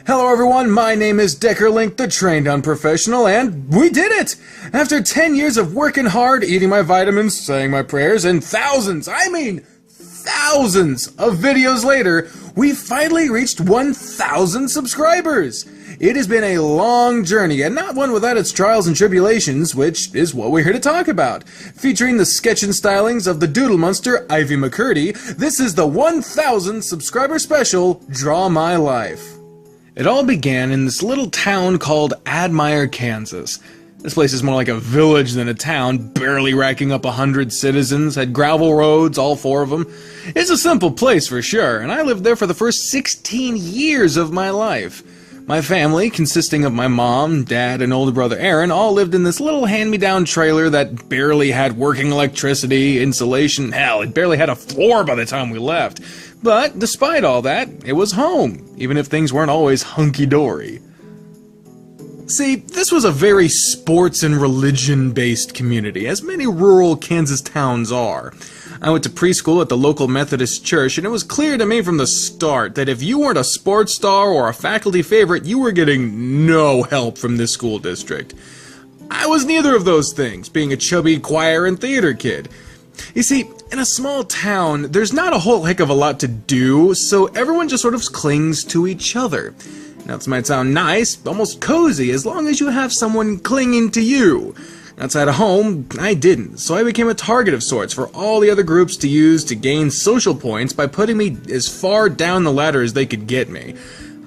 Hello everyone, my name is Deckerlink, the trained unprofessional, and we did it! After 10 years of working hard, eating my vitamins, saying my prayers, and thousands of videos later, we finally reached 1,000 subscribers! It has been a long journey, and not one without its trials and tribulations, which is what we're here to talk about. Featuring the sketch and stylings of the Doodle Monster, Ivy McCurdy, this is the 1,000 subscriber special, Draw My Life. It all began in this little town called Admire, Kansas. This place is more like a village than a town, barely racking up 100 citizens, had gravel roads, all 4 of them. It's a simple place for sure, and I lived there for the first 16 years of my life. My family, consisting of my mom, dad, and older brother Aaron, all lived in this little hand-me-down trailer that barely had working electricity, insulation, hell, it barely had a floor by the time we left. But despite all that, it was home, even if things weren't always hunky-dory. See, this was a very sports and religion-based community, as many rural Kansas towns are. I went to preschool at the local Methodist church, and it was clear to me from the start that if you weren't a sports star or a faculty favorite, you were getting no help from this school district. I was neither of those things, being a chubby choir and theater kid. You see, in a small town, there's not a whole heck of a lot to do, so everyone just sort of clings to each other. Now, this might sound nice, almost cozy, as long as you have someone clinging to you. Outside of home, I didn't, so I became a target of sorts for all the other groups to use to gain social points by putting me as far down the ladder as they could get me.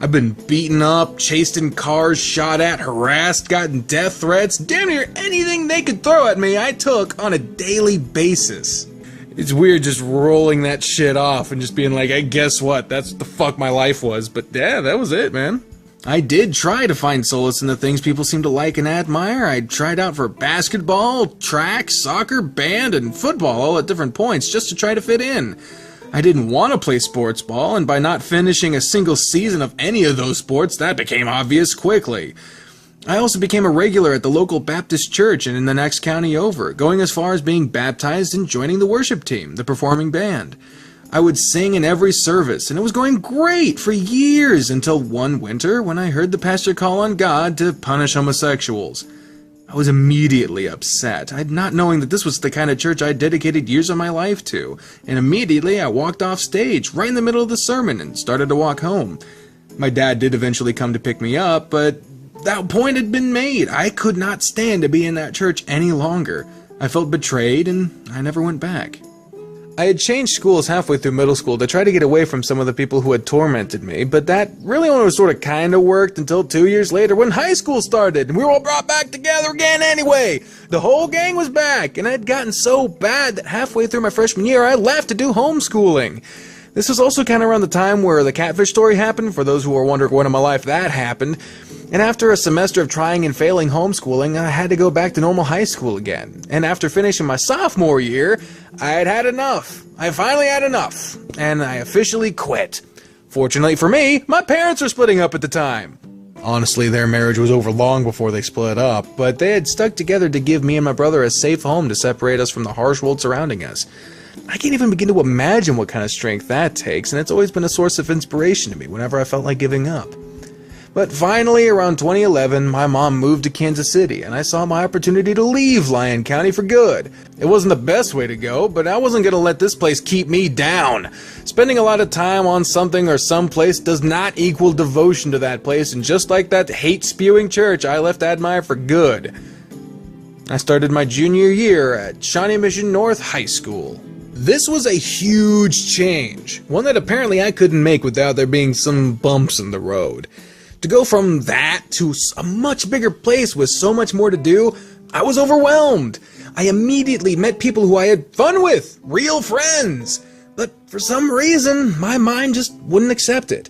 I've been beaten up, chased in cars, shot at, harassed, gotten death threats, damn near anything they could throw at me I took on a daily basis. It's weird just rolling that shit off and just being like, hey, guess what, that's what the fuck my life was, but yeah, that was it, man. I did try to find solace in the things people seem to like and admire. I tried out for basketball, track, soccer, band, and football all at different points just to try to fit in. I didn't want to play sports ball, and by not finishing a single season of any of those sports, that became obvious quickly. I also became a regular at the local Baptist church and in the next county over, going as far as being baptized and joining the worship team, the performing band. I would sing in every service, and it was going great for years until one winter when I heard the pastor call on God to punish homosexuals. I was immediately upset, not knowing that this was the kind of church I dedicated years of my life to, and immediately I walked off stage right in the middle of the sermon and started to walk home. My dad did eventually come to pick me up, but that point had been made. I could not stand to be in that church any longer. I felt betrayed, and I never went back. I had changed schools halfway through middle school to try to get away from some of the people who had tormented me, but that really only sort of kind of worked until 2 years later when high school started, and we were all brought back together again anyway. The whole gang was back, and I had gotten so bad that halfway through my freshman year I left to do homeschooling. This was also kind of around the time where the catfish story happened, for those who are wondering when in my life that happened. And after a semester of trying and failing homeschooling, I had to go back to normal high school again. And after finishing my sophomore year, I had had enough. I finally had enough, and I officially quit. Fortunately for me, my parents were splitting up at the time. Honestly, their marriage was over long before they split up, but they had stuck together to give me and my brother a safe home to separate us from the harsh world surrounding us. I can't even begin to imagine what kind of strength that takes, and it's always been a source of inspiration to me whenever I felt like giving up. But finally, around 2011, my mom moved to Kansas City, and I saw my opportunity to leave Lyon County for good. It wasn't the best way to go, but I wasn't going to let this place keep me down. Spending a lot of time on something or someplace does not equal devotion to that place, and just like that hate-spewing church, I left Admire for good. I started my junior year at Shawnee Mission North High School. This was a huge change, one that apparently I couldn't make without there being some bumps in the road. To go from that to a much bigger place with so much more to do, I was overwhelmed. I immediately met people who I had fun with, real friends. But for some reason, my mind just wouldn't accept it.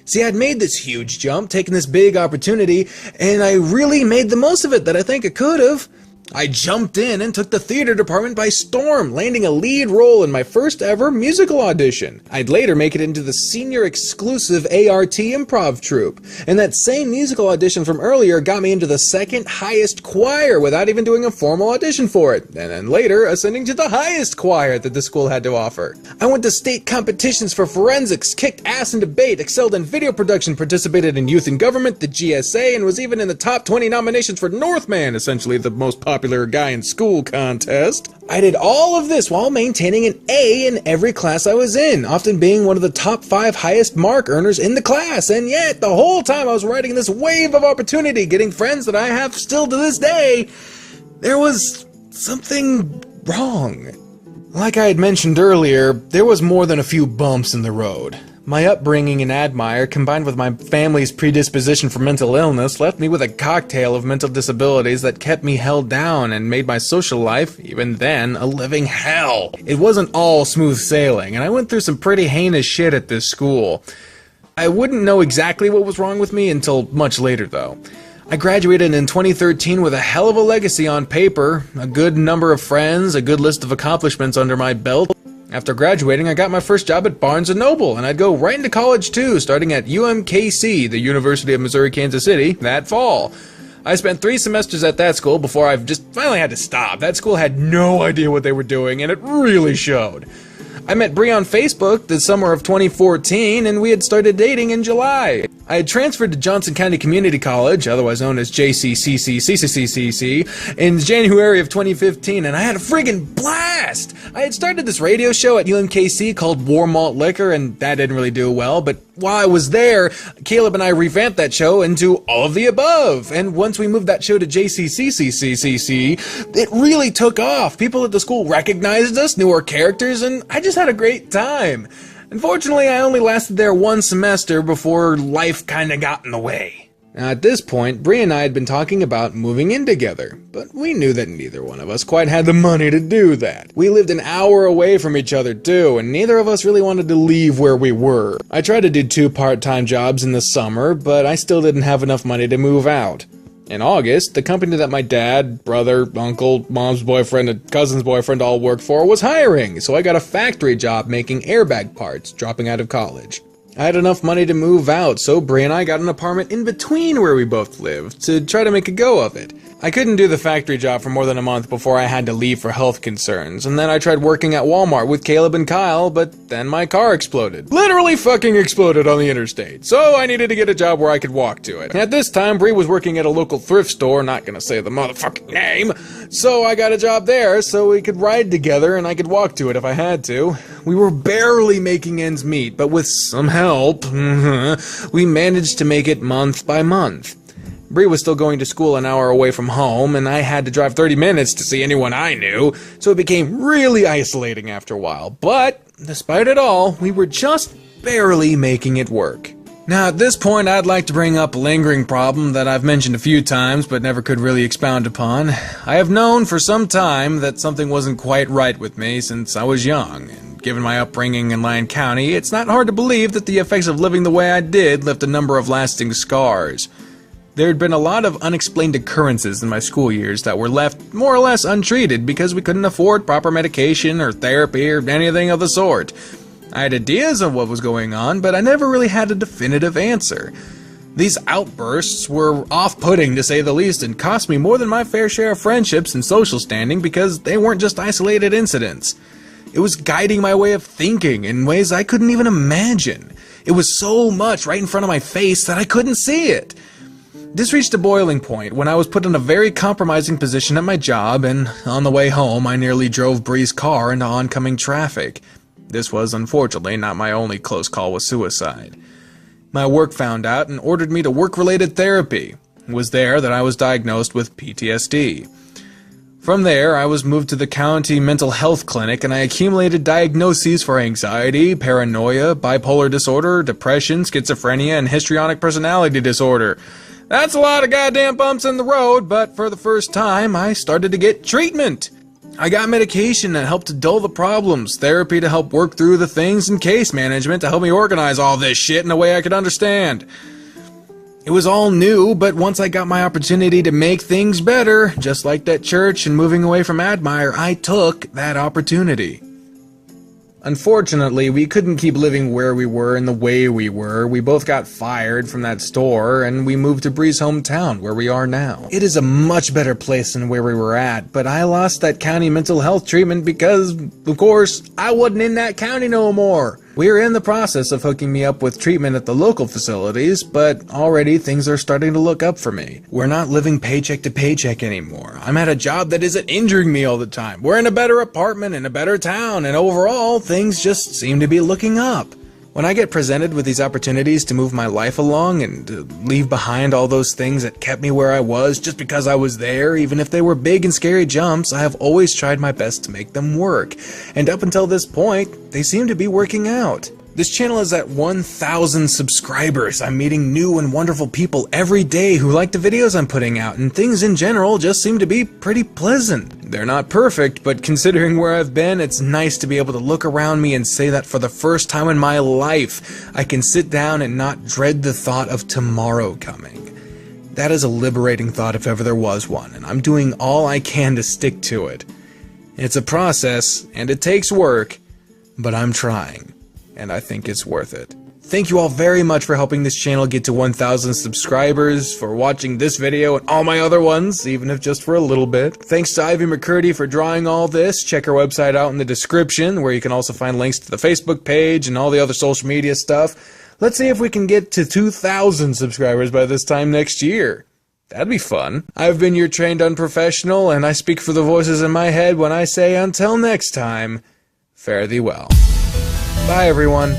See, I'd made this huge jump, taken this big opportunity, and I really made the most of it that I think I could have. I jumped in and took the theater department by storm, landing a lead role in my first ever musical audition. I'd later make it into the senior exclusive ART improv troupe, and that same musical audition from earlier got me into the second highest choir without even doing a formal audition for it, and then later ascending to the highest choir that the school had to offer. I went to state competitions for forensics, kicked ass in debate, excelled in video production, participated in youth and government, the GSA, and was even in the top 20 nominations for Northman, essentially the most popular guy in school contest. I did all of this while maintaining an A in every class I was in, often being one of the top 5 highest mark earners in the class, and yet the whole time I was riding this wave of opportunity, getting friends that I have still to this day, there was something wrong. Like I had mentioned earlier, there was more than a few bumps in the road. My upbringing in Admire, combined with my family's predisposition for mental illness, left me with a cocktail of mental disabilities that kept me held down and made my social life, even then, a living hell. It wasn't all smooth sailing, and I went through some pretty heinous shit at this school. I wouldn't know exactly what was wrong with me until much later, though. I graduated in 2013 with a hell of a legacy on paper, a good number of friends, a good list of accomplishments under my belt. After graduating, I got my first job at Barnes & Noble, and I'd go right into college too, starting at UMKC, the University of Missouri-Kansas City, that fall. I spent 3 semesters at that school before I just finally had to stop. That school had no idea what they were doing, and it really showed. I met Bri on Facebook the summer of 2014, and we had started dating in July. I had transferred to Johnson County Community College, otherwise known as JCCCCCCC, in January of 2015, and I had a friggin' blast! I had started this radio show at UMKC called War Malt Liquor, and that didn't really do well, but while I was there, Caleb and I revamped that show into All of the Above, and once we moved that show to JCCCCCC, it really took off. People at the school recognized us, knew our characters, and I just had a great time. Unfortunately, I only lasted there 1 semester before life kinda got in the way. Now, at this point, Bri and I had been talking about moving in together, but we knew that neither one of us quite had the money to do that. We lived an hour away from each other too, and neither of us really wanted to leave where we were. I tried to do 2 part-time jobs in the summer, but I still didn't have enough money to move out. In August, the company that my dad, brother, uncle, mom's boyfriend, and cousin's boyfriend all worked for was hiring, so I got a factory job making airbag parts, dropping out of college. I had enough money to move out, so Bri and I got an apartment in between where we both lived, to try to make a go of it. I couldn't do the factory job for more than a month before I had to leave for health concerns, and then I tried working at Walmart with Caleb and Kyle, but then my car exploded. Literally fucking exploded on the interstate, so I needed to get a job where I could walk to it. At this time, Bri was working at a local thrift store, not gonna say the motherfucking name, so I got a job there so we could ride together and I could walk to it if I had to. We were barely making ends meet, but with some help, we managed to make it month by month. Bri was still going to school an hour away from home, and I had to drive 30 minutes to see anyone I knew, so it became really isolating after a while. But, despite it all, we were just barely making it work. Now, at this point, I'd like to bring up a lingering problem that I've mentioned a few times, but never could really expound upon. I have known for some time that something wasn't quite right with me since I was young, and given my upbringing in Lyon County, it's not hard to believe that the effects of living the way I did left a number of lasting scars. There had been a lot of unexplained occurrences in my school years that were left more or less untreated because we couldn't afford proper medication or therapy or anything of the sort. I had ideas of what was going on, but I never really had a definitive answer. These outbursts were off-putting to say the least and cost me more than my fair share of friendships and social standing because they weren't just isolated incidents. It was guiding my way of thinking in ways I couldn't even imagine. It was so much right in front of my face that I couldn't see it. This reached a boiling point when I was put in a very compromising position at my job, and on the way home I nearly drove Bri's car into oncoming traffic. This was unfortunately not my only close call with suicide. My work found out and ordered me to work-related therapy. It was there that I was diagnosed with PTSD. From there, I was moved to the county mental health clinic and I accumulated diagnoses for anxiety, paranoia, bipolar disorder, depression, schizophrenia, and histrionic personality disorder. That's a lot of goddamn bumps in the road, but for the first time, I started to get treatment. I got medication that helped to dull the problems, therapy to help work through the things, and case management to help me organize all this shit in a way I could understand. It was all new, but once I got my opportunity to make things better, just like that church and moving away from Admire, I took that opportunity. Unfortunately, we couldn't keep living where we were and the way we were. We both got fired from that store, and we moved to Bree's hometown, where we are now. It is a much better place than where we were at, but I lost that county mental health treatment because, of course, I wasn't in that county no more. We are in the process of hooking me up with treatment at the local facilities, but already things are starting to look up for me. We're not living paycheck to paycheck anymore. I'm at a job that isn't injuring me all the time. We're in a better apartment in a better town, and overall, things just seem to be looking up. When I get presented with these opportunities to move my life along and to leave behind all those things that kept me where I was just because I was there, even if they were big and scary jumps, I have always tried my best to make them work. And up until this point, they seem to be working out. This channel is at 1,000 subscribers. I'm meeting new and wonderful people every day who like the videos I'm putting out, and things in general just seem to be pretty pleasant. They're not perfect, but considering where I've been, it's nice to be able to look around me and say that for the first time in my life, I can sit down and not dread the thought of tomorrow coming. That is a liberating thought if ever there was one, and I'm doing all I can to stick to it. It's a process, and it takes work, but I'm trying. And I think it's worth it. Thank you all very much for helping this channel get to 1,000 subscribers, for watching this video and all my other ones, even if just for a little bit. Thanks to Ivy McCurdy for drawing all this. Check her website out in the description, where you can also find links to the Facebook page and all the other social media stuff. Let's see if we can get to 2,000 subscribers by this time next year. That'd be fun. I've been your trained unprofessional, and I speak for the voices in my head when I say until next time, fare thee well. Bye, everyone.